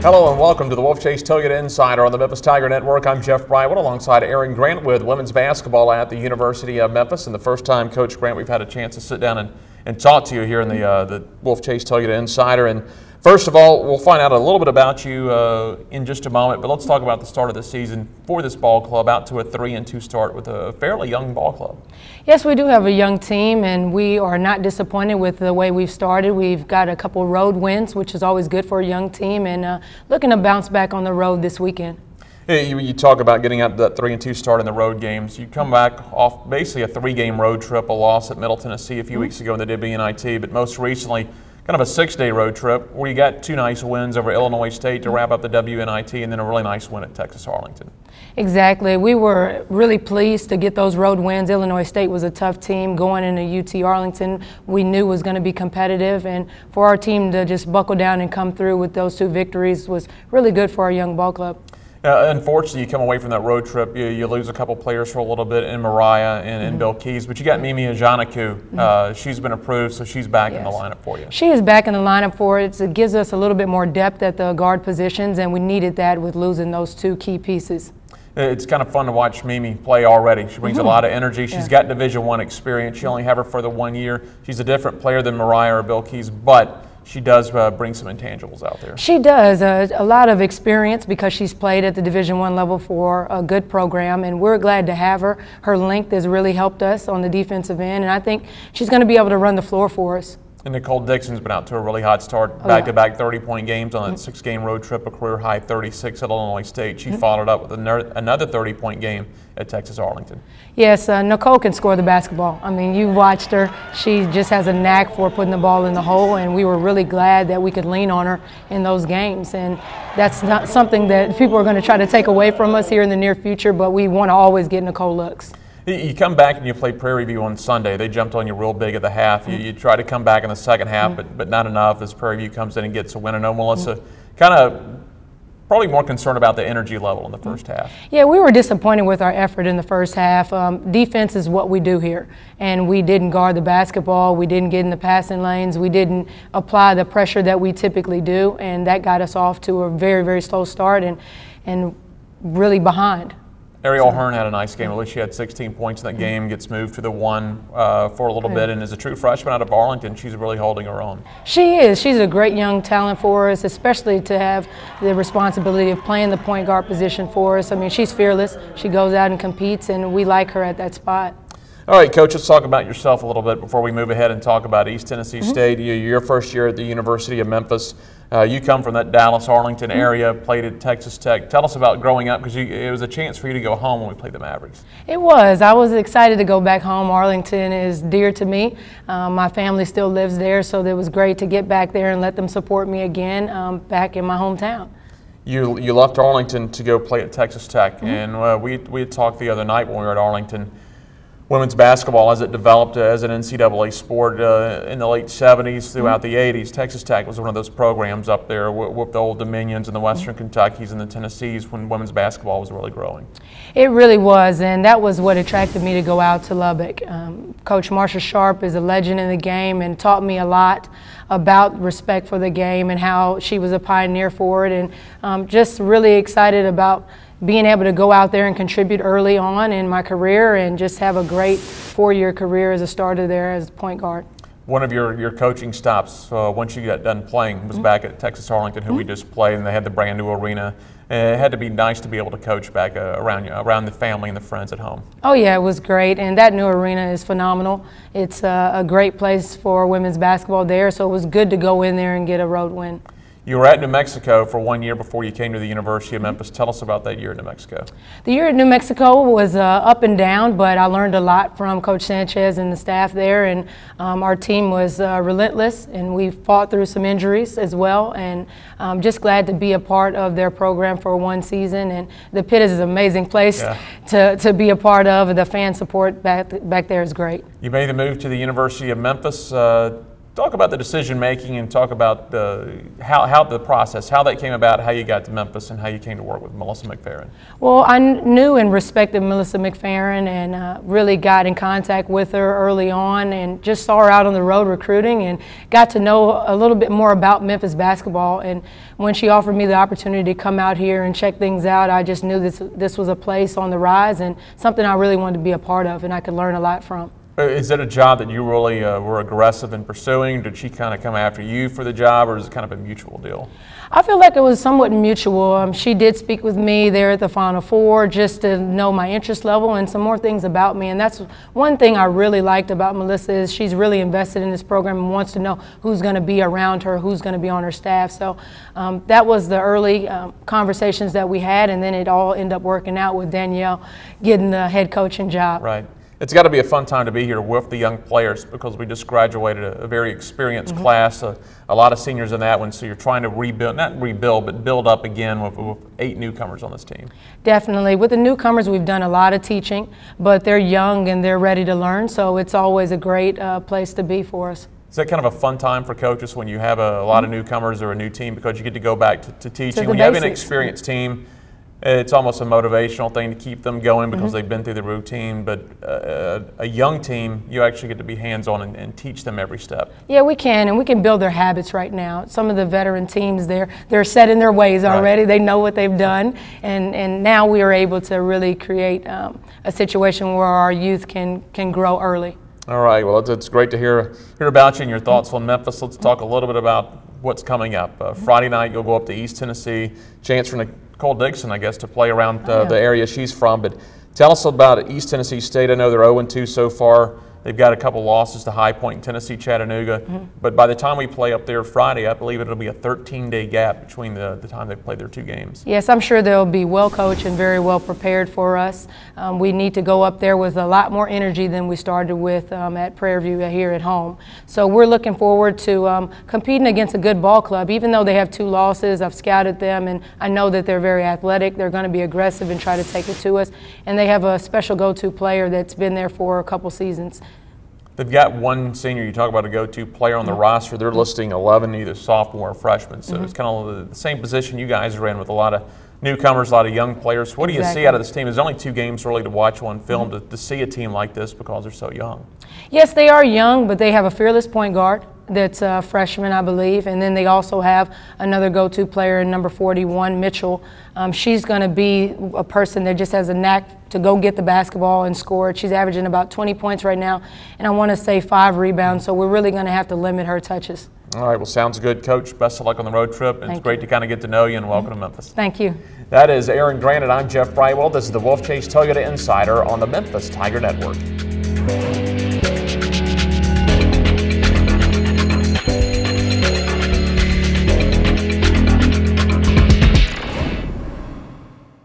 Hello and welcome to the Wolfchase Tailgate Insider on the Memphis Tiger Network. I'm Jeff Brightwell alongside Erin Grant with women's basketball at the University of Memphis. And the first time, Coach Grant, we've had a chance to sit down and talk to you here in the Wolfchase Tailgate Insider. And first of all, we'll find out a little bit about you in just a moment, but let's talk about the start of the season for this ball club, out to a 3-2 start with a fairly young ball club. Yes, we do have a young team, and we are not disappointed with the way we've started. We've got a couple road wins, which is always good for a young team, and looking to bounce back on the road this weekend. You talk about getting out to that 3-2 start in the road games. You come back off basically a 3-game road trip, a loss at Middle Tennessee a few weeks ago in the WNIT, but most recently kind of a 6-day road trip where you got 2 nice wins over Illinois State to wrap up the WNIT and then a really nice win at Texas-Arlington. Exactly. We were really pleased to get those road wins. Illinois State was a tough team going into UT-Arlington. We knew was going to be competitive, and for our team to just buckle down and come through with those 2 victories was really good for our young ball club. Unfortunately, you come away from that road trip, you lose a couple players for a little bit in Mariah and Bill Keys, but you got Mimi Ajanaku. She's been approved, so she's back in the lineup for you. She is back in the lineup for us. It gives us a little bit more depth at the guard positions, and we needed that with losing those 2 key pieces. It's kind of fun to watch Mimi play already. She brings a lot of energy. She's got Division I experience. You only have her for the 1 year. She's a different player than Mariah or Bill Keys, but she does bring some intangibles out there. She does. A lot of experience because she's played at the Division I level for a good program, and we're glad to have her. Her length has really helped us on the defensive end, and I think she's going to be able to run the floor for us. And Nicole Dixon's been out to a really hot start, back-to-back 30-point games on that 6-game road trip, a career-high 36 at Illinois State. She followed up with another 30-point game at Texas-Arlington. Yes, Nicole can score the basketball. I mean, you've watched her. She just has a knack for putting the ball in the hole, and we were really glad that we could lean on her in those games. And that's not something that people are going to try to take away from us here in the near future, but we want to always get Nicole looks. You come back and you play Prairie View on Sunday. They jumped on you real big at the half. You try to come back in the second half, but not enough as Prairie View comes in and gets a win. I know Melissa kind of probably more concerned about the energy level in the first half. Yeah, we were disappointed with our effort in the first half. Defense is what we do here, and we didn't guard the basketball. We didn't get in the passing lanes. We didn't apply the pressure that we typically do, and that got us off to a very, very slow start and really behind. Ariel Hearn had a nice game. At least she had 16 points in that game, gets moved to the 1 for a little bit, and as a true freshman out of Arlington, she's really holding her own. She is. She's a great young talent for us, especially to have the responsibility of playing the point guard position for us. I mean, she's fearless. She goes out and competes, and we like her at that spot. All right, Coach, let's talk about yourself a little bit before we move ahead and talk about East Tennessee State. Your first year at the University of Memphis. You come from that Dallas-Arlington area, played at Texas Tech. Tell us about growing up, because it was a chance for you to go home when we played the Mavericks. It was. I was excited to go back home. Arlington is dear to me. My family still lives there, so it was great to get back there and let them support me again back in my hometown. You left Arlington to go play at Texas Tech, and we had talked the other night when we were at Arlington. Women's basketball, as it developed as an NCAA sport in the late 70s throughout the 80s, Texas Tech was one of those programs up there with the Old Dominions and the Western Kentuckys and the Tennessees when women's basketball was really growing. It really was, and that was what attracted me to go out to Lubbock. Coach Marsha Sharp is a legend in the game and taught me a lot about respect for the game and how she was a pioneer for it, and just really excited about being able to go out there and contribute early on in my career and just have a great 4-year career as a starter there as a point guard. One of your coaching stops once you got done playing was back at Texas-Arlington, who we just played, and they had the brand new arena. It had to be nice to be able to coach back around the family and the friends at home. Oh yeah, it was great, and that new arena is phenomenal. It's a great place for women's basketball there, so it was good to go in there and get a road win. You were at New Mexico for 1 year before you came to the University of Memphis. Tell us about that year in New Mexico. The year at New Mexico was up and down, but I learned a lot from Coach Sanchez and the staff there, and our team was relentless, and we fought through some injuries as well, and I'm just glad to be a part of their program for 1 season. And the Pit is an amazing place to be a part of, and the fan support back there is great. You made the move to the University of Memphis. Talk about the decision making and talk about how the process, how that came about, how you got to Memphis, and how you came to work with Melissa McFerrin. Well, I knew and respected Melissa McFerrin and really got in contact with her early on and just saw her out on the road recruiting and got to know a little bit more about Memphis basketball. And when she offered me the opportunity to come out here and check things out, I just knew this was a place on the rise and something I really wanted to be a part of and I could learn a lot from. Is that a job that you really were aggressive in pursuing? Did she kind of come after you for the job, or is it kind of a mutual deal? I feel like it was somewhat mutual. She did speak with me there at the Final Four just to know my interest level and some more things about me. And that's one thing I really liked about Melissa is she's really invested in this program and wants to know who's going to be around her, who's going to be on her staff. So that was the early conversations that we had, and then it all ended up working out with Danielle getting the head coaching job. Right. It's got to be a fun time to be here with the young players because we just graduated a very experienced class, a lot of seniors in that one, so you're trying to rebuild, not rebuild, but build up again with 8 newcomers on this team. Definitely. With the newcomers, we've done a lot of teaching, but they're young and they're ready to learn, so it's always a great place to be for us. Is that kind of a fun time for coaches when you have a lot of newcomers or a new team because you get to go back to teaching? When you have an experienced team, it's almost a motivational thing to keep them going because they've been through the routine, but a young team, you actually get to be hands-on and teach them every step. Yeah, we can, and we can build their habits right now. Some of the veteran teams, they're set in their ways already. Right. They know what they've done, and now we are able to really create a situation where our youth can grow early. All right, well, it's great to hear about you and your thoughts on Memphis. Let's talk a little bit about what's coming up. Friday night, you'll go up to East Tennessee. Chance for Nicole Dixon, I guess, to play around the area she's from. But tell us about East Tennessee State. I know they're 0-2 so far. They've got a couple losses to High Point, Tennessee, Chattanooga. But by the time we play up there Friday, I believe it'll be a 13-day gap between the time they play their 2 games. Yes, I'm sure they'll be well coached and very well prepared for us. We need to go up there with a lot more energy than we started with at Prairie here at home. So we're looking forward to competing against a good ball club. Even though they have 2 losses, I've scouted them, and I know that they're very athletic. They're going to be aggressive and try to take it to us. And they have a special go-to player that's been there for a couple seasons. They've got one senior, you talk about a go-to player on the roster. They're listing 11, either sophomore or freshman. So it's kind of the same position you guys are in with a lot of newcomers, a lot of young players. What do you see out of this team? There's only 2 games really to watch on film to see a team like this because they're so young. Yes, they are young, but they have a fearless point guard that's a freshman, I believe. And then they also have another go-to player in number 41, Mitchell. She's going to be a person that just has a knack to go get the basketball and score. She's averaging about 20 points right now, and I want to say 5 rebounds, so we're really going to have to limit her touches. All right, well, sounds good, Coach. Best of luck on the road trip. It's great to kind of get to know you, and welcome to Memphis. Thank you. That is Erin Grant, and I'm Jeff Brightwell. This is the Wolfchase Toyota Insider on the Memphis Tiger Network.